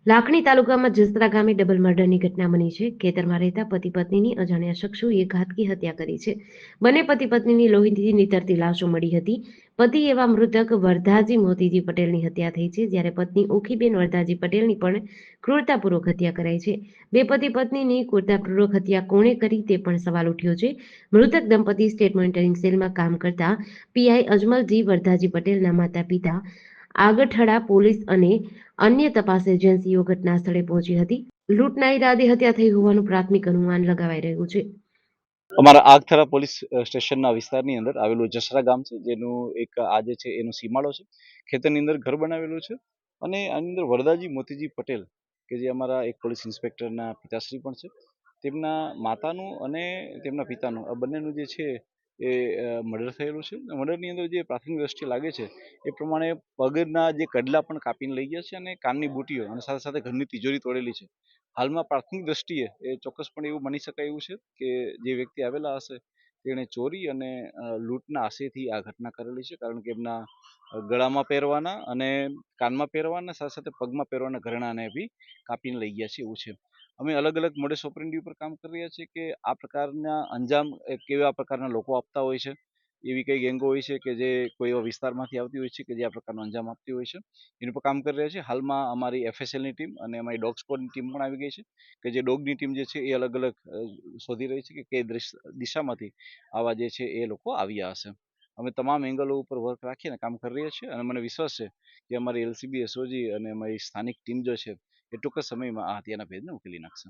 લાખણી તાલુકામાં જસરા ગામે ડબલ મર્ડરની ઘટના બની છે. ખેતરમાં રહેતા પતિ પત્નીની અજાણ્યા શખ્સોએ ઘાતકી હત્યા કરી છે. બંને પતિ પત્નીની લોહીથી નીતરતી લાશો મળી હતી. પતિ એવા મૃતક વરદાજી મોતીજી પટેલની હત્યા થઈ છે, જ્યારે પત્ની ઓખીબેન વરદાજી પટેલની પણ ક્રૂરતાપૂર્વક હત્યા કરાઈ છે. બે પતિ પત્નીની ક્રૂરતાપૂર્વક હત્યા કોણે કરી તે પણ સવાલ ઉઠ્યો છે. મૃતક દંપતી સ્ટેટ મોનિટરિંગ સેલમાં કામ કરતા પીઆઈ અજમલજી વરદાજી પટેલના માતા પિતા આગઠડા પોલીસ અને અન્ય તપાસ એજન્સીઓ ઘટના સ્થળે પહોંચી હતી. લૂંટના ઈરાદે હત્યા થઈ હોવાનું પ્રાથમિક અનુમાન લગાવાઈ રહ્યું છે. અમારા આગથરા પોલીસ સ્ટેશનના વિસ્તારની અંદર આવેલું જસરા ગામ છે, જેનું એક આજે છે એનો સીમાડો છે. ખેતરની અંદર ઘર બનાવેલું છે અને આની અંદર વરદાજી મોતીજી પટેલ કે જે અમારા એક પોલીસ ઇન્સ્પેક્ટરના પિતાશ્રી પણ છે, તેમના માતાનું અને તેમના પિતાનું આ બંનેનું જે છે એ મર્ડર થયેલું છે. મર્ડરની અંદર જે પ્રાથમિક દ્રષ્ટિએ લાગે છે એ પ્રમાણે પગના જે કડલા પણ કાપીને લઈ ગયા છે અને કાનની બુટીઓ અને સાથે સાથે ઘરની તિજોરી તોડેલી છે. હાલમાં પ્રાથમિક દ્રષ્ટિએ એ ચોક્કસપણે એવું માની શકાય એવું છે કે જે વ્યક્તિ આવેલા હશે તેણે ચોરી અને લૂંટના આશયથી આ ઘટના કરેલી છે, કારણ કે એમના ગળામાં પહેરવાના અને કાનમાં પહેરવાના સાથે સાથે પગમાં પહેરવાના ઘરેણાને બી કાપીને લઈ ગયા છે એવું છે. અમે અલગ અલગ મોડસ ઓપરેન્ડી ઉપર કામ કરી રહ્યા છીએ કે આ પ્રકારના અંજામ કેવા પ્રકારના લોકો આપતા હોય છે. એવી કઈ ગેંગો હોય છે કે જે કોઈ એવા વિસ્તારમાંથી આવતી હોય છે કે જે આ પ્રકારનો અંજામ આપતી હોય છે, એની પર કામ કરી રહ્યા છે. હાલમાં અમારી એફએસએલની ટીમ અને અમારી ડોગ સ્કોડની ટીમ પણ આવી ગઈ છે કે જે ડોગની ટીમ જે છે એ અલગ અલગ શોધી રહી છે કે કઈ દિશામાંથી આવા જે છે એ લોકો આવ્યા હશે. અમે તમામ એંગલો ઉપર વર્ક રાખીને કામ કરી રહ્યા છીએ અને મને વિશ્વાસ છે કે અમારી એલસીબી એસઓજી અને અમારી સ્થાનિક ટીમ જો છે એ ટૂંક જ સમયમાં આ હત્યાના ભેદને ઉકેલી નાખશે.